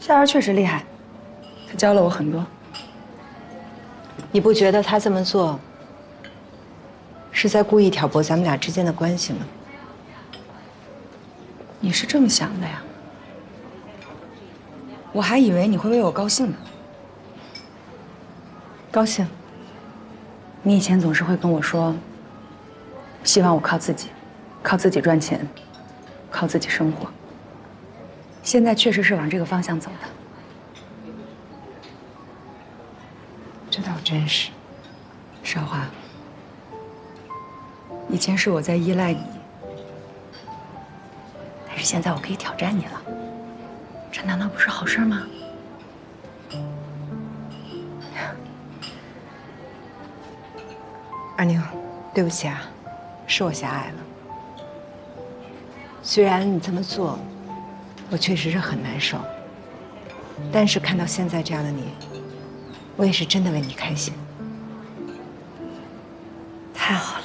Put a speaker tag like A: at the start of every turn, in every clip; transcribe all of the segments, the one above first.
A: 夏儿确实厉害，她教了我很多。
B: 你不觉得他这么做是在故意挑拨咱们俩之间的关系吗？
A: 你是这么想的呀？我还以为你会为我高兴呢。
B: 高兴。
A: 你以前总是会跟我说，希望我靠自己，靠自己赚钱，靠自己生活。现在确实是往这个方向走的。
B: 这倒真是。
A: 少华，以前是我在依赖你，但是现在我可以挑战你了，这难道不是好事吗？
B: 阿宁，对不起啊，是我狭隘了。虽然你这么做，我确实是很难受，但是看到现在这样的你，我也是真的为你开心。
A: 太好了。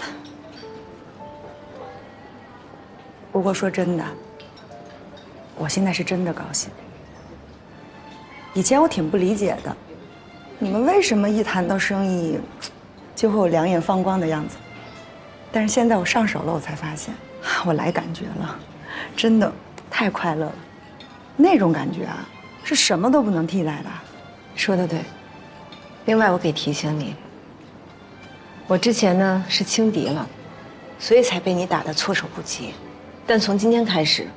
A: 不过说真的，我现在是真的高兴。以前我挺不理解的，你们为什么一谈到生意，就会有两眼放光的样子？但是现在我上手了，我才发现，我来感觉了，真的太快乐了。那种感觉啊，是什么都不能替代的。
B: 说得对。另外，我给提醒你，我之前呢是轻敌了，所以才被你打得措手不及。但从今天开始，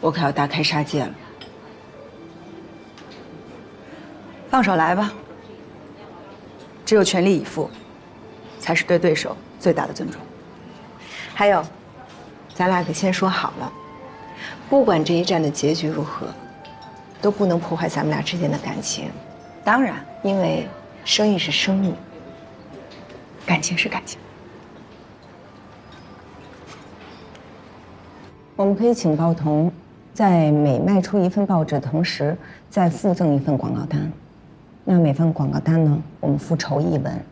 B: 我可要大开杀戒了。
A: 放手来吧。只有全力以赴，才是对对手最大的尊重。
B: 还有，咱俩可先说好了，不管这一战的结局如何，都不能破坏咱们俩之间的感情。
A: 当然，
B: 因为生意是生意，
A: 感情是感情。
B: 我们可以请报童，在每卖出一份报纸的同时，再附赠一份广告单。那每份广告单呢，我们付酬1文，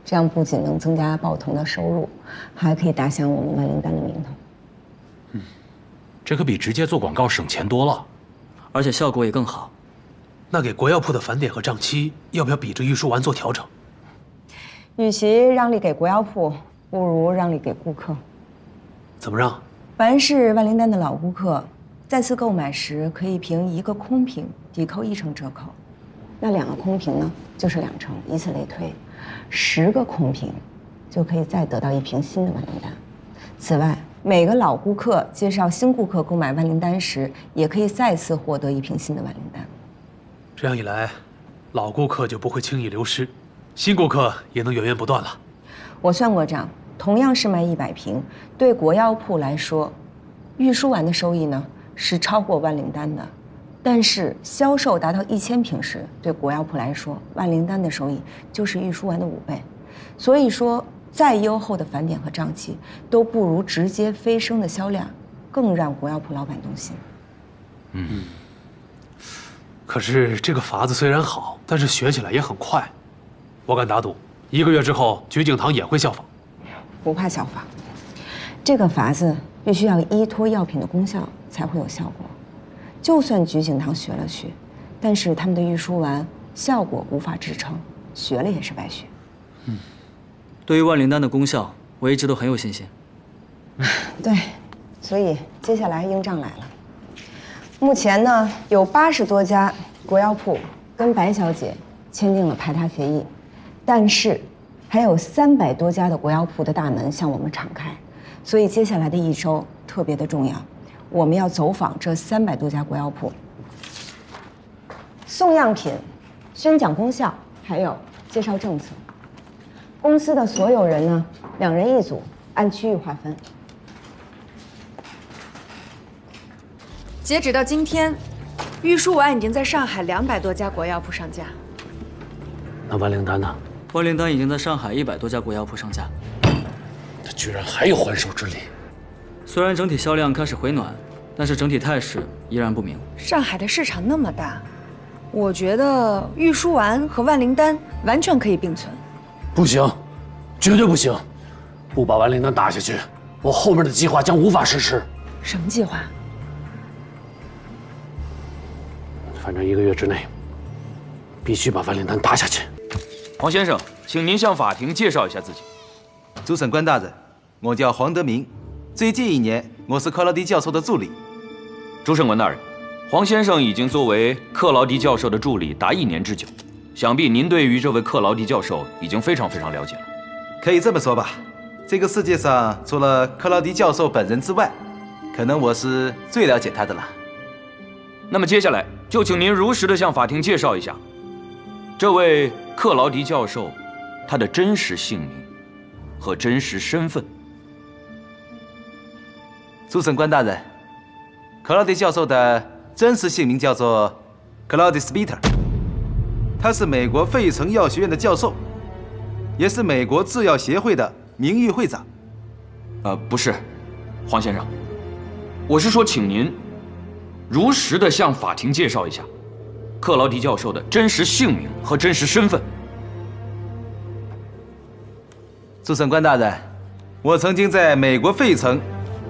B: 这样不仅能增加报童的收入，还可以打响我们万灵丹的名头。
C: 这可比直接做广告省钱多了，
D: 而且效果也更好。
E: 那给国药铺的返点和账期，要不要比着玉书丸做调整？
B: 与其让利给国药铺，不如让利给顾客。
E: 怎么让？
B: 凡是万灵丹的老顾客，再次购买时可以凭1个空瓶抵扣1成折扣。那2个空瓶呢，就是2成，以此类推，10个空瓶就可以再得到1瓶新的万灵丹。此外，每个老顾客介绍新顾客购买万灵丹时，也可以再次获得1瓶新的万灵丹。
E: 这样一来，老顾客就不会轻易流失，新顾客也能源源不断了。
B: 我算过账，同样是卖100瓶，对国药铺来说，玉舒丸的收益呢是超过万灵丹的。但是销售达到1000瓶时，对国药铺来说，万灵丹的收益就是玉舒丸的5倍。所以说，再优厚的返点和账期，都不如直接飞升的销量更让国药铺老板动心。
E: 可是这个法子虽然好，但是学起来也很快。我敢打赌，1个月之后，菊景堂也会效仿。
B: 不怕效仿，这个法子必须要依托药品的功效才会有效果。就算菊景堂学了学，但是他们的玉舒丸效果无法支撑，学了也是白学。
D: 对于万灵丹的功效，我一直都很有信心。
B: 对，所以接下来硬仗来了。目前呢，有80多家国药铺跟白小姐签订了排他协议，但是还有300多家的国药铺的大门向我们敞开，所以接下来的1周特别的重要。我们要走访这300多家国药铺，送样品、宣讲功效，还有介绍政策。公司的所有人呢，2人1组，按区域划分。
A: 截止到今天，玉舒丸已经在上海200多家国药铺上架。
E: 那万灵丹呢？
D: 万灵丹已经在上海100多家国药铺上架。
C: 他居然还有还手之力。
D: 虽然整体销量开始回暖，但是整体态势依然不明。
A: 上海的市场那么大，我觉得玉舒丸和万灵丹完全可以并存。
C: 不行，绝对不行！不把万灵丹打下去，我后面的计划将无法实施。
A: 什么计划？
C: 反正1个月之内必须把万灵丹打下去。
F: 黄先生，请您向法庭介绍一下自己。
G: 主审官大人，我叫黄德明，最近1年我是克劳迪教授的助理。
F: 主审官大人，黄先生已经作为克劳迪教授的助理达1年之久，想必您对于这位克劳迪教授已经非常了解了。
G: 可以这么说吧，这个世界上除了克劳迪教授本人之外，可能我是最了解他的了。
F: 那么接下来就请您如实的向法庭介绍一下，这位克劳迪教授他的真实姓名和真实身份。
G: 主审官大人，克劳迪教授的真实姓名叫做克劳迪斯·彼特，他是美国费城药学院的教授，也是美国制药协会的名誉会长。
F: 不是，黄先生，我是说，请您如实的向法庭介绍一下克劳迪教授的真实姓名和真实身份。
G: 主审官大人，我曾经在美国费城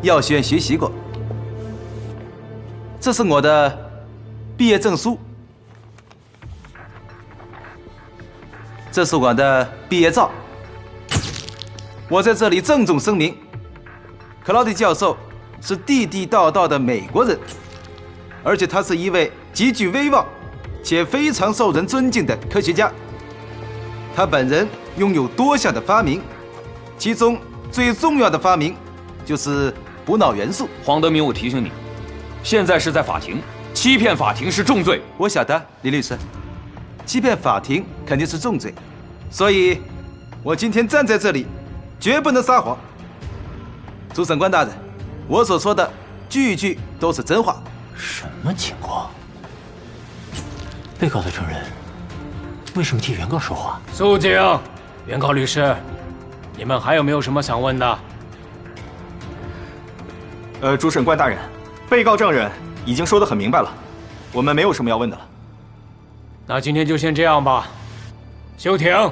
G: 药学院学习过，这是我的毕业证书，这是我的毕业照。我在这里郑重声明，克劳迪教授是地地道道的美国人，而且他是一位极具威望且非常受人尊敬的科学家。他本人拥有多项的发明，其中最重要的发明就是补脑元素。
F: 黄德明，我提醒你，现在是在法庭，欺骗法庭是重罪。
G: 我晓得，李律师，欺骗法庭肯定是重罪，所以我今天站在这里，绝不能撒谎。主审官大人，我所说的句句都是真话。
C: 什么情况？被告的证人为什么替原告说话？
H: 肃静！原告律师，你们还有没有什么想问的？
I: 主审官大人，被告证人已经说得很明白了，我们没有什么要问的了。
H: 那今天就先这样吧，休庭。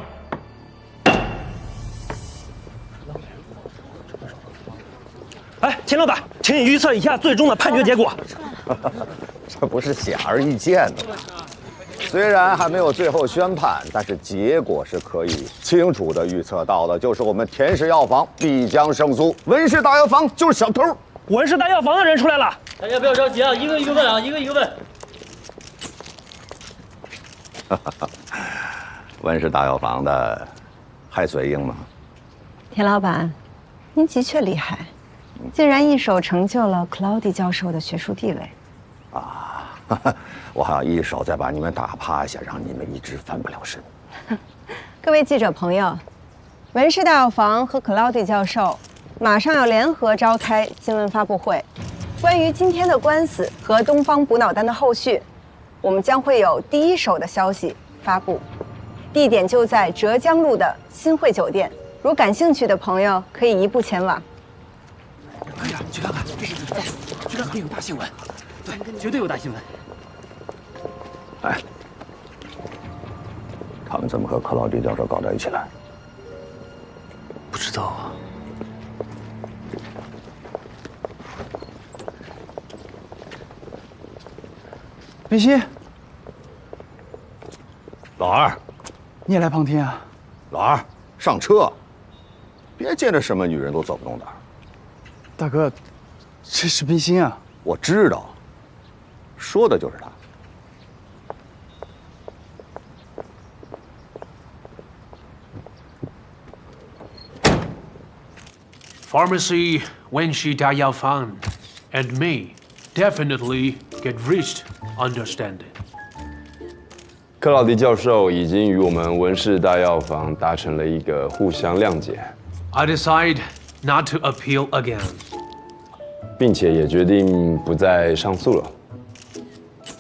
J: 哎，秦老板，请你预测一下最终的判决结果。
K: 这不是显而易见的吗？虽然还没有最后宣判，但是结果是可以清楚地预测到的，就是我们田氏药房必将胜诉，文氏大药房就是小偷。
J: 文氏大药房的人出来了，
L: 大家不要着急啊，一个一个问啊，一个一个问。
K: 文氏大药房的还嘴硬吗？
B: 田老板，您的确厉害，竟然一手成就了克劳迪教授的学术地位。
K: 我还要一手再把你们打趴下，让你们一直翻不了身。
B: 各位记者朋友，文氏大药房和克劳迪教授马上要联合召开新闻发布会，关于今天的官司和东方补脑丹的后续，我们将会有第一手的消息发布。地点就在浙江路的新汇酒店，如感兴趣的朋友可以移步前往。
C: 哎呀，去看看，这是去看看，有大新闻，对，绝对有大新闻。
K: 哎，他们怎么和克劳迪教授搞在一起了？
C: 不知道啊。
M: 林夕，
K: 老二，
M: 你也来旁听啊？
K: 老二，上车，别见着什么女人都走不动道。
M: 大哥，这是冰心啊！
K: 我知道，说的就是他。
E: Pharmacy Wenshi Dayafang and me definitely get reached understanding.
N: 克劳迪教授已经与我们文氏大药房达成了一个互相谅解。
E: I decide not to appeal again.
N: 并且也决定不再上诉了。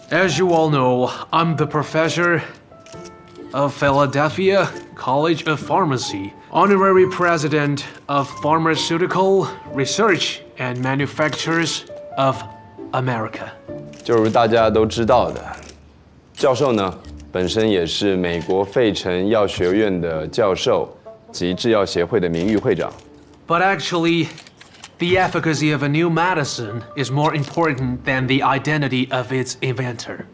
E: As you all know, I'm the professor of Philadelphia College of Pharmacy, honorary president of Pharmaceutical Research and Manufacturers of America.
N: 就如大家都知道的，教授呢本身也是美国费城药学院的教授及制药协会的名誉会长。
E: But actually, the efficacy of a new medicine is more important than the identity of its inventor.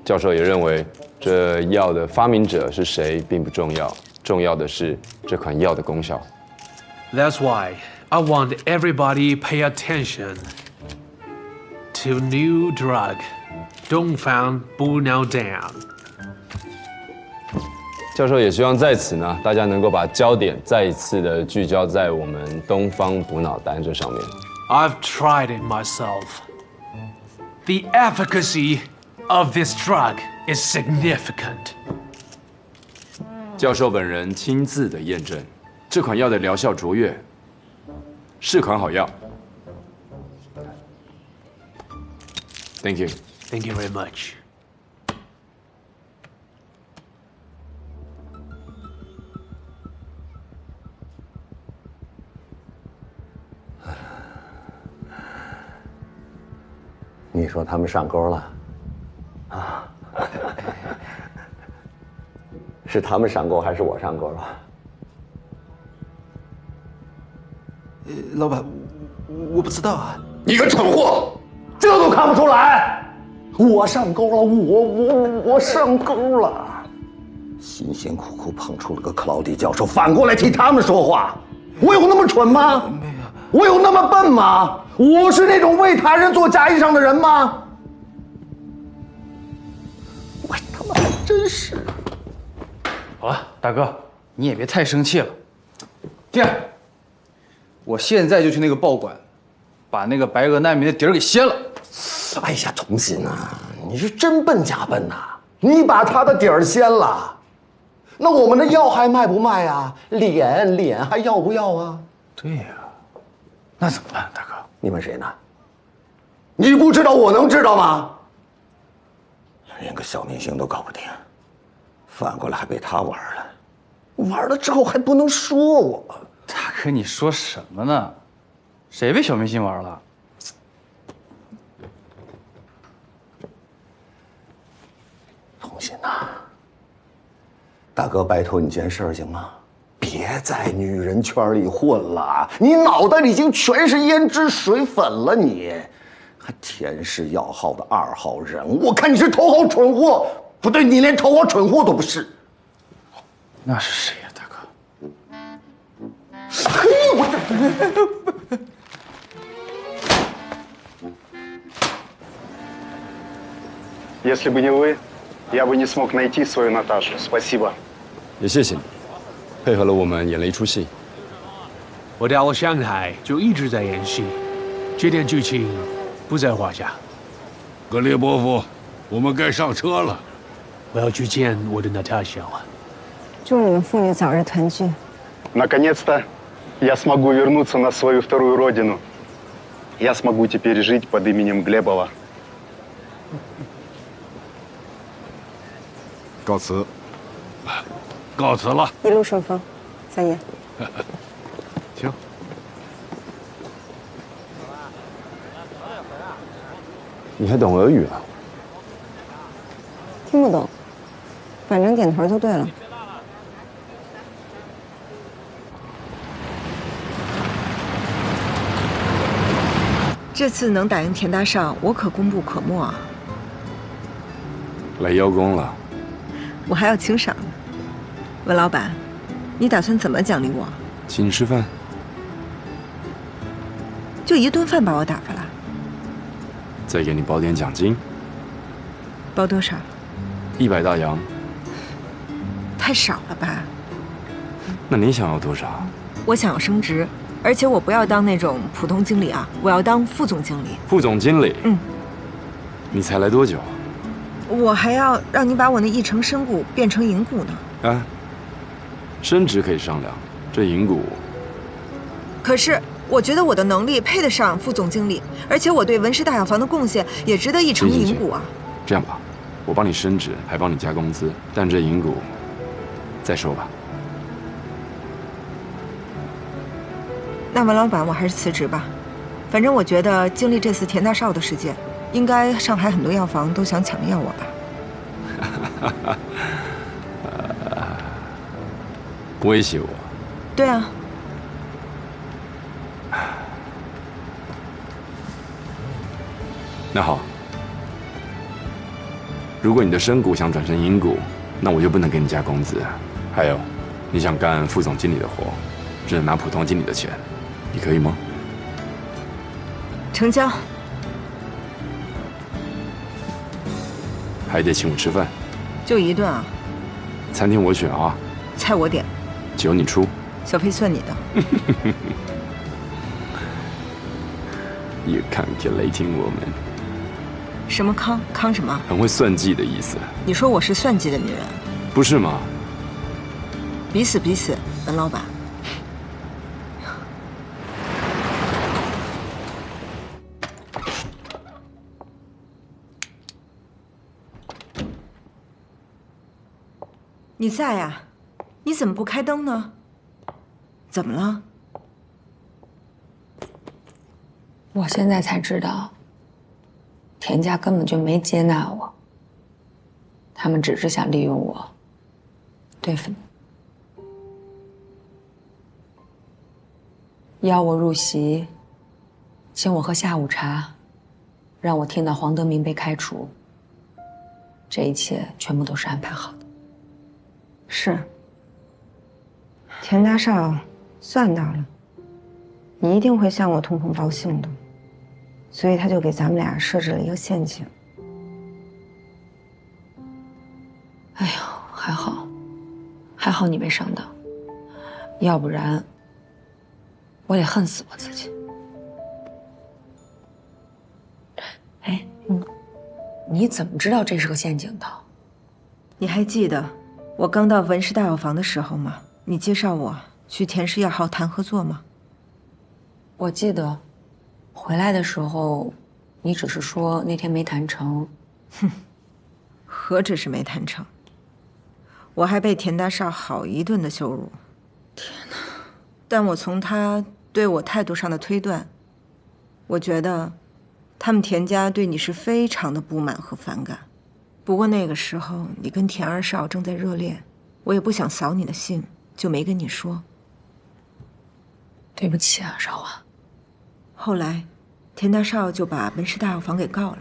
N: 教授也认为，这药的发明者是谁并不重要，重要的是这款药的功效。
E: That's why I want everybody pay attention to new drug. Dongfang Bunao Dam.
N: 教授也希望在此呢，大家能够把焦点再一次的聚焦在我们东方补脑丹这上面。
E: I've tried it myself. The efficacy of this drug is significant.
N: 教授本人亲自的验证，这款药的疗效卓越，是款好药。Thank you.
E: Thank you very much.
K: 你说他们上钩了？啊？是他们上钩还是我上钩了？
M: 老板，我不知道啊。
K: 你个蠢货，这都看不出来？我上钩了，我上钩了。辛辛苦苦捧出了个克劳迪教授，反过来替他们说话，我有那么蠢吗？没有。我有那么笨吗？我是那种为他人做嫁衣裳的人吗？我他妈还真是。
M: 好了，大哥，你也别太生气了。这样，我现在就去那个报馆，把那个白俄难民的底儿给掀了。
K: 哎呀，童心呐，你是真笨假笨呐！你把他的底儿掀了，那我们的药还卖不卖啊？脸还要不要啊？
M: 对呀，那怎么办，大哥？
K: 你问谁呢？你不知道，我能知道吗？连个小明星都搞不定，反过来还被他玩了，玩了之后还不能说我。
M: 大哥，你说什么呢？谁被小明星玩了？
K: 童心呐，大哥，拜托你件事行吗？别在女人圈里混了，你脑袋里已经全是胭脂水粉了，你还田氏药号的2号人，我看你是头号蠢货。不对，你连头号蠢货都不是。
M: 那是谁呀，大哥？
K: 嘿，我
O: Если бы не вы, я бы не смог найти свою Наташу. Спасибо.
N: 也谢谢你，配合了我们演了一出戏。
E: 我到了上海就一直在演戏，这点剧情不在话下。
P: 格列波夫，我们该上车了。
E: 我要去见我的 Natasha 了。
Q: 祝你们父女早日团聚。
O: Наконец-то я смогу вернуться на свою вторую родину. Я смогу теперь жить под именем Глебова.
P: 告辞。告辞了。
Q: 一路顺风，三爷。
P: 行。
N: 你还懂俄语啊？
Q: 听不懂，反正点头就对了。
B: 这次能打赢田大少，我可功不可没啊！
N: 来邀功了。
B: 我还要请赏呢。文老板，你打算怎么奖励我？
N: 请你吃饭。
B: 就一顿饭把我打发了？
N: 再给你包点奖金。
B: 包多少
N: ？100大洋。
B: 太少了吧？
N: 那你想要多少？
B: 我想要升职，而且我不要当那种普通经理啊，我要当副总经理。
N: 副总经理？
B: 嗯。
N: 你才来多久？
B: 我还要让你把我那1成身故变成银股呢。
N: 啊，升职可以商量，这银股……
B: 可是我觉得我的能力配得上副总经理，而且我对文氏大药房的贡献也值得1成银股啊。
N: 这样吧，我帮你升职，还帮你加工资，但这银股再说吧。
B: 那文老板，我还是辞职吧。反正我觉得经历这次田大少的事件，应该上海很多药房都想抢着要我吧。
N: 威胁我？
B: 对啊。
N: 那好，如果你的生股想转成银股，那我就不能给你加工资。还有，你想干副总经理的活，只能拿普通经理的钱，你可以吗？
B: 成交。
N: 还得请我吃饭，
B: 就一顿啊？
N: 餐厅我选啊，
B: 菜我点，
N: 酒你出，
B: 小费算你的。
N: You calculating woman。
B: 什么康？康什么？
N: 很会算计的意思。
B: 你说我是算计的女人？
N: 不是吗？
B: 彼此彼此，本老板。你在呀？你怎么不开灯呢？怎么了？
A: 我现在才知道，田家根本就没接纳我，他们只是想利用我对付你，邀我入席，请我喝下午茶，让我听到黄德明被开除。这一切全部都是安排好的。
Q: 是，田大少算到了，你一定会向我通风报信的，所以他就给咱们俩设置了一个陷阱。
A: 哎呦，还好，还好你没上当，要不然我得恨死我自己。哎，你怎么知道这是个陷阱的？
B: 你还记得我刚到文氏大药房的时候吗？你介绍我去田氏药号谈合作吗？
A: 我记得，回来的时候，你只是说那天没谈成。
B: 哼，何止是没谈成，我还被田大少好一顿的羞辱。天哪！但我从他对我态度上的推断，我觉得他们田家对你是非常的不满和反感。不过那个时候你跟田二少正在热恋，我也不想扫你的兴，就没跟你说。
A: 对不起啊，少华。
B: 后来，田大少就把文氏大药房给告了，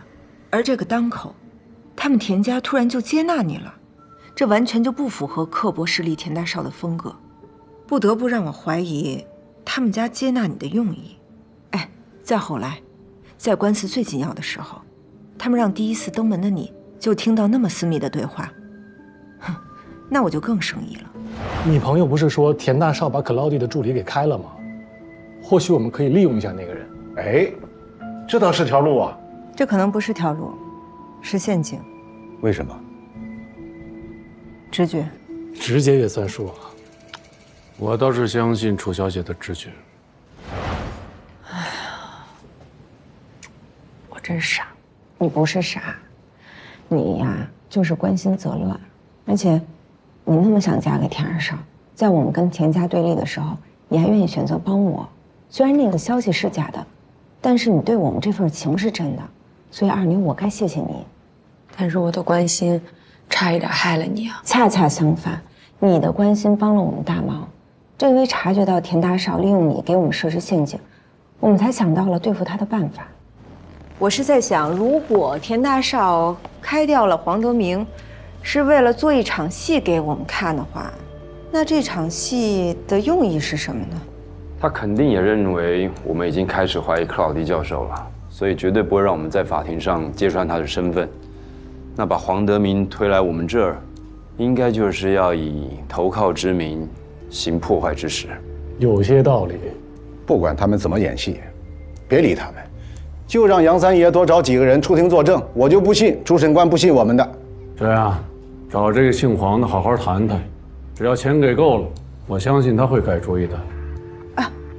B: 而这个当口，他们田家突然就接纳你了，这完全就不符合刻薄势利田大少的风格，不得不让我怀疑他们家接纳你的用意。哎，再后来，在官司最紧要的时候，他们让第一次登门的你就听到那么私密的对话，哼，那我就更生疑了。
E: 你朋友不是说田大少把克劳迪的助理给开了吗？或许我们可以利用一下那个人。
K: 哎，这倒是条路啊。
Q: 这可能不是条路，是陷阱。
K: 为什么？
Q: 直觉。
E: 直觉也算数啊。
H: 我倒是相信楚小姐的直觉。
A: 哎呀，我真傻。
Q: 你不是傻，你呀就是关心则乱，而且你那么想嫁给田二少，在我们跟田家对立的时候，你还愿意选择帮我。虽然那个消息是假的，但是你对我们这份情是真的，所以二女我该谢谢你。
A: 但是我的关心差一点害了你啊！
Q: 恰恰相反，你的关心帮了我们大忙。正因为察觉到田大少利用你给我们设置陷阱，我们才想到了对付他的办法。
B: 我是在想，如果田大少开掉了黄德明，是为了做一场戏给我们看的话，那这场戏的用意是什么呢？
N: 他肯定也认为我们已经开始怀疑克劳迪教授了，所以绝对不会让我们在法庭上揭穿他的身份。那把黄德明推来我们这儿，应该就是要以投靠之名行破坏之实。
E: 有些道理。
K: 不管他们怎么演戏，别理他们，就让杨三爷多找几个人出庭作证。我就不信主审官不信我们的。
H: 对啊，找这个姓黄的好好谈谈，只要钱给够了，我相信他会改主意的。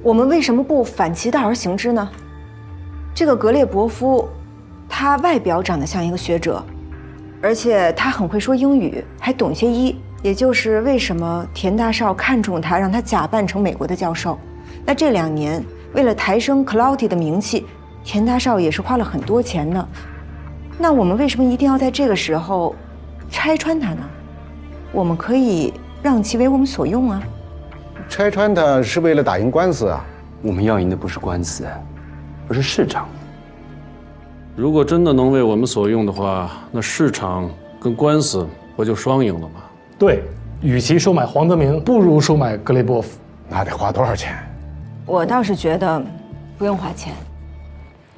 B: 我们为什么不反其道而行之呢？这个格列伯夫，他外表长得像一个学者，而且他很会说英语，还懂些医，也就是为什么田大少看中他，让他假扮成美国的教授。那这2年，为了抬升 Clouty 的名气，田大少也是花了很多钱呢。那我们为什么一定要在这个时候拆穿他呢？我们可以让其为我们所用啊。
K: 拆穿他是为了打赢官司啊！
N: 我们要赢的不是官司，而是市场。
H: 如果真的能为我们所用的话，那市场跟官司不就双赢了吗？
R: 对，与其收买黄德明，不如收买格列波夫。
O: 那得花多少钱？
B: 我倒是觉得不用花钱。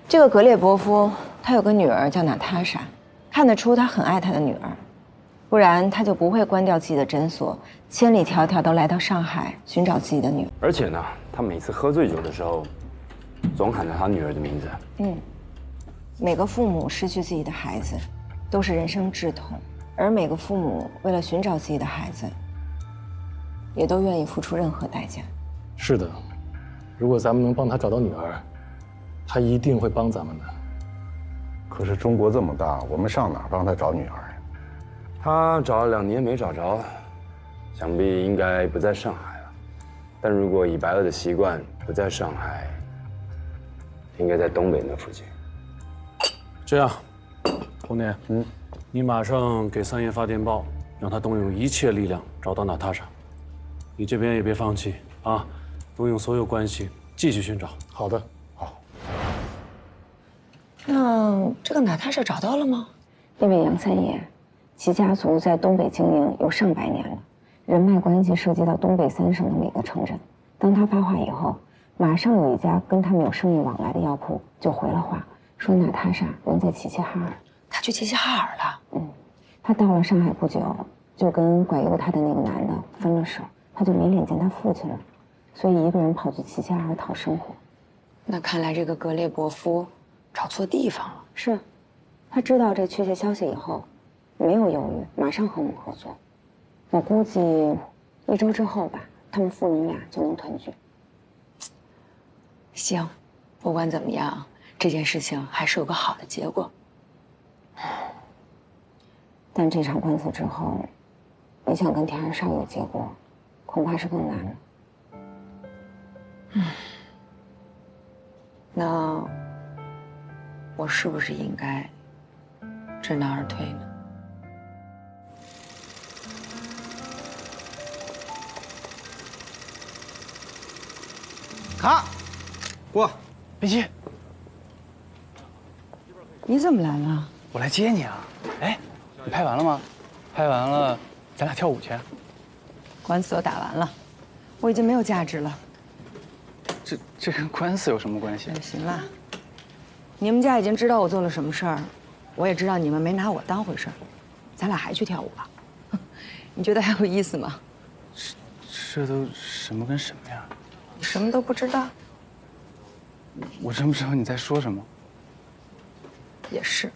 B: 这个格列波夫他有个女儿叫娜塔莎，看得出他很爱他的女儿，不然他就不会关掉自己的诊所，千里迢迢都来到上海寻找自己的女儿。
N: 而且呢，他每次喝醉酒的时候，总喊着他女儿的名字。
B: 每个父母失去自己的孩子，都是人生至痛，而每个父母为了寻找自己的孩子，也都愿意付出任何代价。
R: 是的，如果咱们能帮他找到女儿，他一定会帮咱们的。
O: 可是中国这么大，我们上哪儿帮他找女儿呀？
N: 他找了2年没找着，想必应该不在上海了。但如果以白鹅的习惯不在上海，应该在东北那附近。
H: 这样，红年，你马上给3爷发电报，让他动用一切力量找到娜塔莎。你这边也别放弃啊，动用所有关系继续寻找。
R: 好的，
O: 好。
B: 那这个娜塔莎找到了吗？
Q: 因为杨三爷，其家族在东北经营有上百年了，人脉关系涉及到东北3省的每个城镇。当他发话以后，马上有一家跟他们有生意往来的药铺就回了话，说娜塔莎人在齐齐哈尔。
B: 他去齐齐哈尔了？
Q: 他到了上海不久，就跟拐诱他的那个男的分了手，他就没脸见他父亲了，所以一个人跑去齐齐哈尔讨生活。
B: 那看来这个格列伯夫找错地方了。
Q: 是，他知道这确切消息以后，没有犹豫，马上和我们合作。我估计1周之后吧，他们父女俩就能团聚。
B: 行，不管怎么样，这件事情还是有个好的结果。
Q: 但这场官司之后，你想跟田二少有结果，恐怕是更难了。
B: 那我是不是应该知难而退呢？
M: 卡，过，冰淇，
B: 你怎么来了？
M: 我来接你啊！哎，你拍完了吗？拍完了，咱俩跳舞去。
B: 官司都打完了，我已经没有价值了。
M: 这跟官司有什么关系？
B: 行了，你们家已经知道我做了什么事儿，我也知道你们没拿我当回事儿，咱俩还去跳舞吧？你觉得还有意思吗？
M: 这都什么跟什么呀？
B: 你什么都不知道？
M: 我真不知道你在说什么。
B: 也是，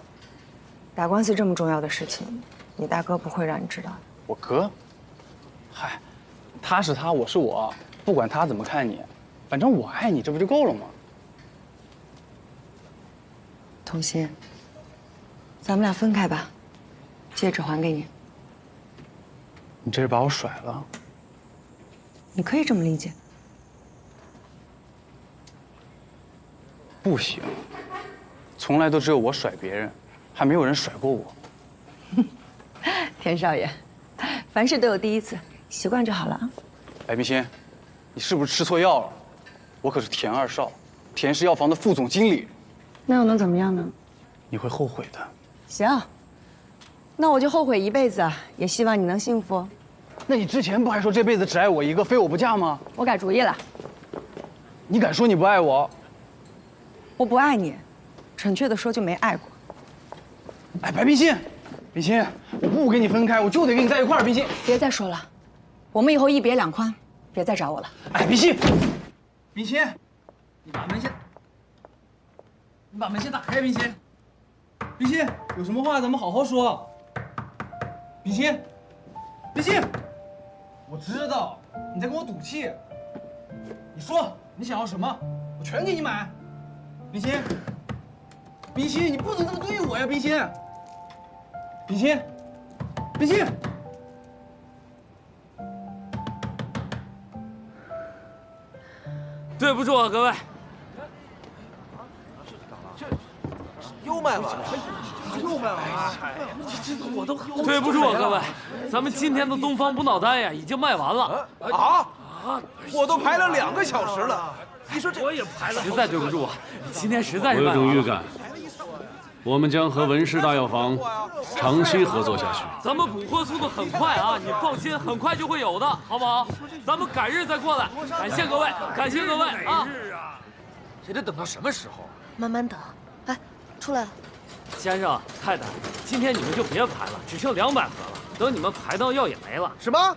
B: 打官司这么重要的事情，你大哥不会让你知道的。
M: 我哥？嗨，他是他，我是我，不管他怎么看你，反正我爱你，这不就够了吗？
B: 童心，咱们俩分开吧，戒指还给你。
M: 你这是把我甩了？
B: 你可以这么理解。
M: 不行，从来都只有我甩别人，还没有人甩过我。
B: 田少爷，凡事都有第一次，习惯就好了啊。
M: 白冰心，你是不是吃错药了？我可是田二少，田氏药房的副总经理。
B: 那又能怎么样呢？
M: 你会后悔的。
B: 行，那我就后悔一辈子，也希望你能幸福。
M: 那你之前不还说这辈子只爱我一个，非我不嫁吗？
B: 我改主意了。
M: 你敢说你不爱我？
B: 我不爱你，准确的说就没爱过。
M: 哎，白冰心，冰心，我不跟你分开，我就得跟你在一块儿。冰心，
B: 别再说了，我们以后一别两宽，别再找我了。
M: 哎，冰心，冰心，你把门先打开，冰心。冰心，有什么话咱们好好说。冰心，冰心，我知道你在跟我赌气。你说你想要什么，我全给你买。冰心，冰心，你不能这么对我呀，冰心。冰心，冰心。
S: 对不住啊，各位。
T: 又卖完了，又卖完了，
S: 我都对不住啊，各位，咱们今天的东方补脑丹呀，已经卖完了
T: 啊！我都排了2个小时了，你说这
S: 我也排了，实在对不住啊，今天实在是
H: 我有
S: 卖完了。
H: 种预感，我们将和文氏大药房长期合作下去。
S: 咱们补货速度很快啊，你放心，很快就会有的，好不好？咱们改日再过来。感谢各位，感谢各位啊！
T: 这得等到什么时候？
U: 慢慢等。哎，出来了。
S: 先生、太太，今天你们就别排了，只剩200盒了。等你们排到药也没了。
T: 什么？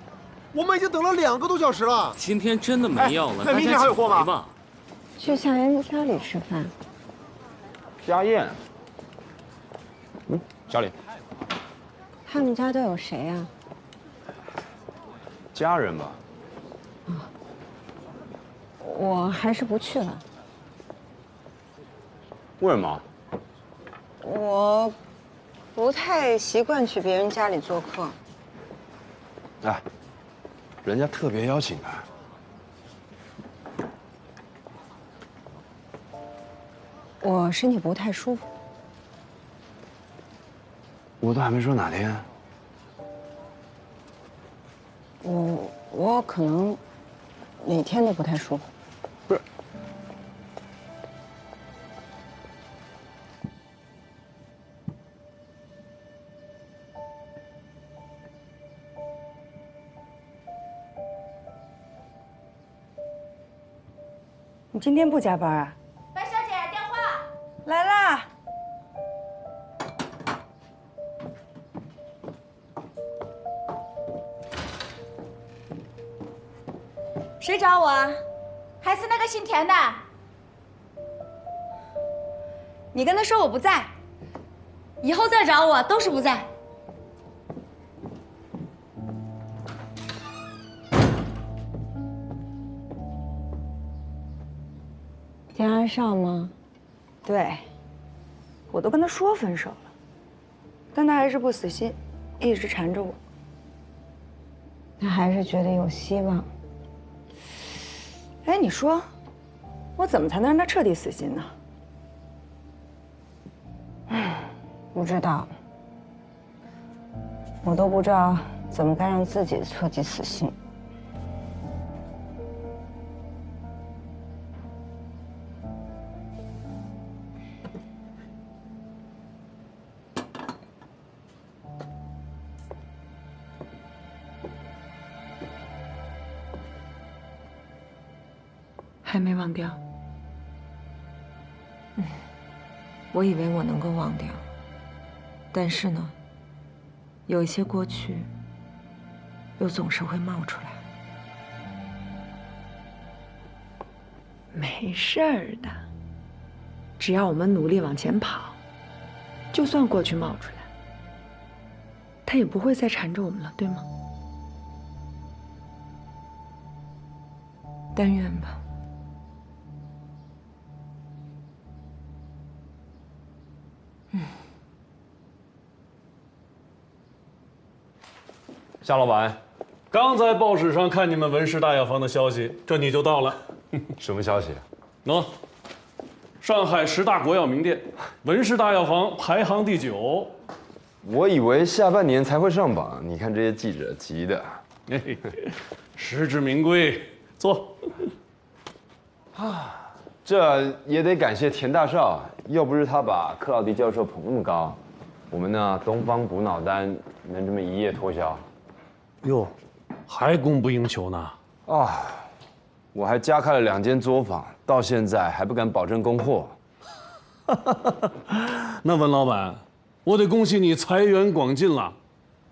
T: 我们已经等了2个多小时了。
S: 今天真的没药了，
T: 那明天还有货吗？
Q: 去向阳家里吃饭。
N: 家宴。小李，
Q: 他们家都有谁呀？
N: 家人吧。
Q: 我还是不去了。
N: 为什么？
Q: 我不太习惯去别人家里做客。
N: 哎，人家特别邀请的。
Q: 我身体不太舒服。
N: 我都还没说哪天。
Q: 我可能哪天都不太舒服。
N: 不是。
A: 你今天不加班啊？
U: 白小姐，电话
A: 来啦。
U: 谁找我啊？还是那个姓田的？你跟他说我不在，以后再找我都是不在。
Q: 田安少吗？
A: 对，我都跟他说分手了，但他还是不死心，一直缠着我。
Q: 他还是觉得有希望。
A: 哎，你说，我怎么才能让他彻底死心呢？
Q: 不知道，我都不知道怎么该让自己彻底死心。
B: 还没忘掉。我以为我能够忘掉，但是呢，有一些过去，又总是会冒出来。
A: 没事儿的，只要我们努力往前跑，就算过去冒出来，他也不会再缠着我们了，对吗？
B: 但愿吧。
H: 夏老板，刚在报纸上看你们文氏大药房的消息，这你就到了。
N: 什么消息？
H: 上海10大国药名店，文氏大药房排行第9。
N: 我以为下半年才会上榜，你看这些记者急的。
H: 实至名归，坐。
N: 这也得感谢田大少，要不是他把克劳迪教授捧那么高，我们呢东方补脑丹能这么一夜脱销。
H: 哟，还供不应求呢。
N: 我还加开了2间作坊，到现在还不敢保证供货。
H: 那文老板，我得恭喜你财源广进了。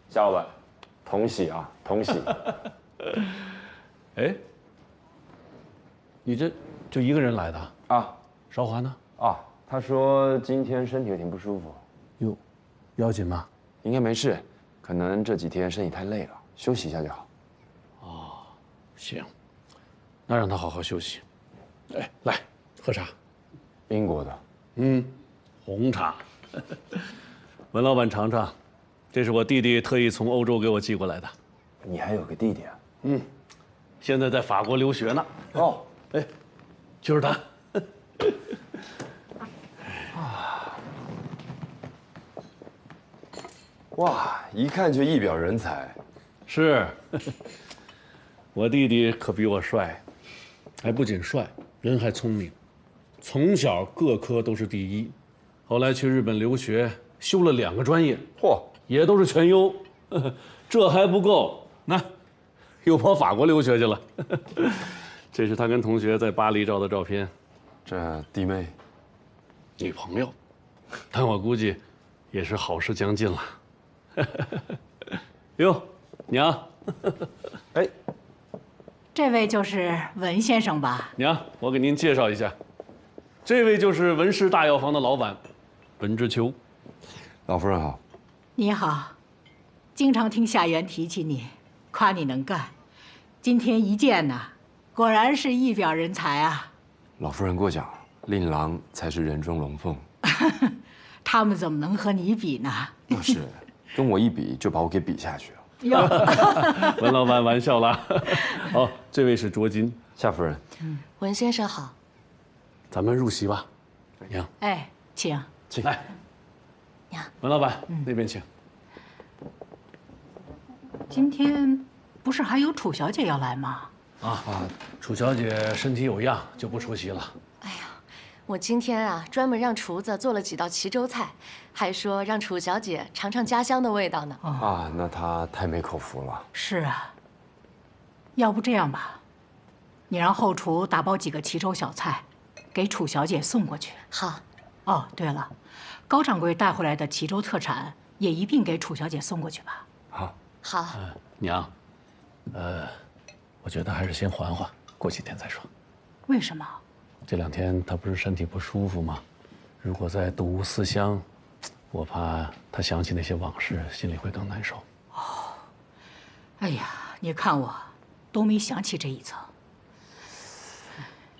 N: 夏老板，同喜啊，同喜。
H: 哎，你这就一个人来的
N: 啊？
H: 韶华呢？
N: 他说今天身体有点不舒服。
H: 哟，要紧吗？
N: 应该没事，可能这几天身体太累了，休息一下就好。
H: 行，那让他好好休息。哎，来喝茶。
N: 英国的。
H: 红茶。文老板尝尝，这是我弟弟特意从欧洲给我寄过来的。
N: 你还有个弟弟啊？
H: 现在在法国留学呢。就是他。
N: 哇，一看就一表人才。
H: 是。我弟弟可比我帅，还不仅帅，人还聪明，从小各科都是第1，后来去日本留学，修了2个专业，
N: 嚯，
H: 也都是全优。这还不够，那又跑法国留学去了。这是他跟同学在巴黎照的照片。
N: 这弟妹，
H: 女朋友，但我估计也是好事将近了。哟，娘，哎，
D: 这位就是文先生吧？
H: 娘，我给您介绍一下，这位就是文氏大药房的老板，文之秋。
N: 老夫人好。
D: 你好，经常听夏元提起你，夸你能干。今天一见呐，果然是一表人才啊！
N: 老夫人过奖，令郎才是人中龙凤。
D: 他们怎么能和你比呢？
N: 那是，跟我一比就把我给比下去了。
H: 文老板玩笑啦。好，这位是卓金，
N: 夏夫人。
V: 文先生好。
H: 咱们入席吧，娘。
D: 哎，请。
H: 请来。
V: 娘。
H: 文老板，那边请。
D: 今天不是还有楚小姐要来吗？
H: 楚小姐身体有恙，就不出席了。
V: 我今天啊，专门让厨子做了几道齐州菜，还说让楚小姐尝尝家乡的味道呢。
N: 啊，那她太没口福了。
D: 是啊。要不这样吧，你让后厨打包几个齐州小菜，给楚小姐送过去。
V: 好。
D: 哦，对了，高掌柜带回来的齐州特产也一并给楚小姐送过去吧。
N: 好。
V: 好。
H: 娘，我觉得还是先缓缓，过几天再说。
D: 为什么？
H: 这2天他不是身体不舒服吗？如果再睹物思乡，我怕他想起那些往事，心里会更难受。
D: 哦，哎呀，你看我都没想起这一层。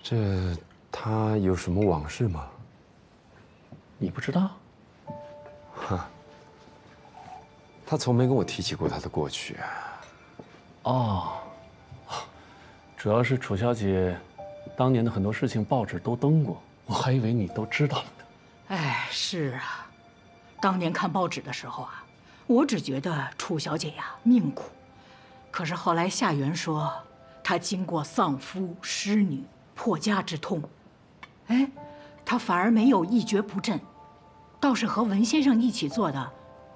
N: 这他有什么往事吗？
H: 你不知道？
N: 哈，他从没跟我提起过他的过去。
H: 哦，主要是楚小姐当年的很多事情报纸都登过，我还以为你都知道了呢。
D: 哎，是啊，当年看报纸的时候啊，我只觉得楚小姐呀命苦，可是后来夏元说，她经过丧夫失女破家之痛，哎，她反而没有一蹶不振，倒是和文先生一起做的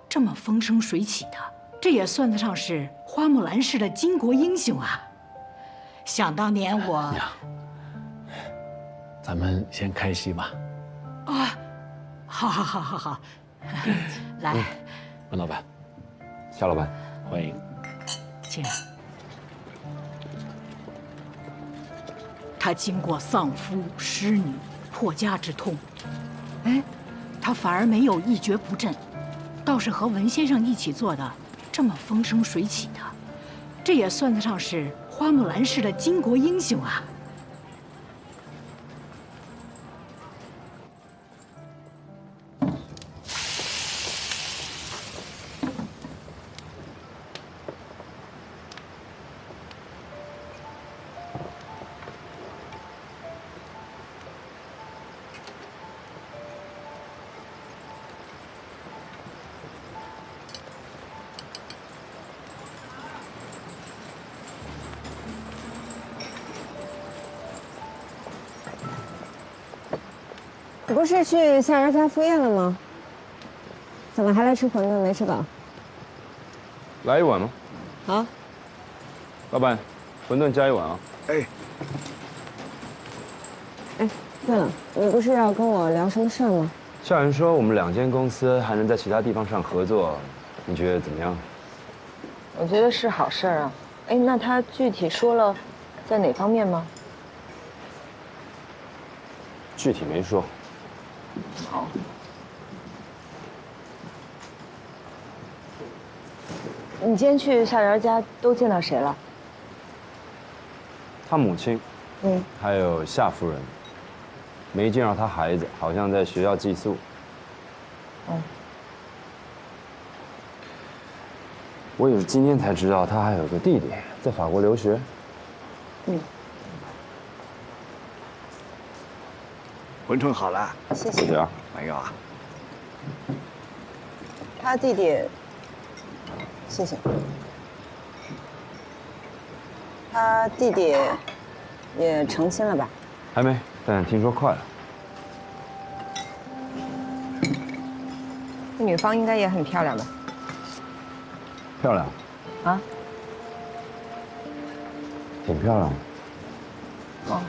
D: 这么风生水起的，这也算得上是花木兰式的巾帼英雄啊。想当年我
H: 娘，咱们先开席吧。
D: 啊，好，来，
H: 文老板，
N: 夏老板，
H: 欢迎，
D: 请。他经过丧夫失女破家之痛，哎，他反而没有一蹶不振，倒是和文先生一起做的这么风生水起的，这也算得上是花木兰式的巾帼英雄啊。
Q: 你不是去夏人家赴宴了吗？怎么还来吃馄饨没吃饱？
N: 来一碗吗？
Q: 好。
N: 老板，馄饨加1碗啊。
Q: 哎，对了，你不是要跟我聊什么事儿吗？
N: 夏元说我们2间公司还能在其他地方上合作，你觉得怎么样？
B: 我觉得是好事儿啊。哎，那他具体说了在哪方面吗？
N: 具体没说。
B: 好。你今天去夏媛家都见到谁了？
N: 他母亲，
B: 嗯，
N: 还有夏夫人，没见到他孩子，好像在学校寄宿。
B: 嗯。
N: 我也是今天才知道，他还有个弟弟在法国留学。
B: 嗯。
K: 馄饨好了，
Q: 谢谢。
N: 对啊，
K: 没有啊。
Q: 他弟弟，谢谢。他弟弟也成亲了吧？
N: 还没，但听说快了。
B: 女方应该也很漂亮吧？
K: 漂亮
B: 啊，
K: 挺漂亮的。
B: 哦。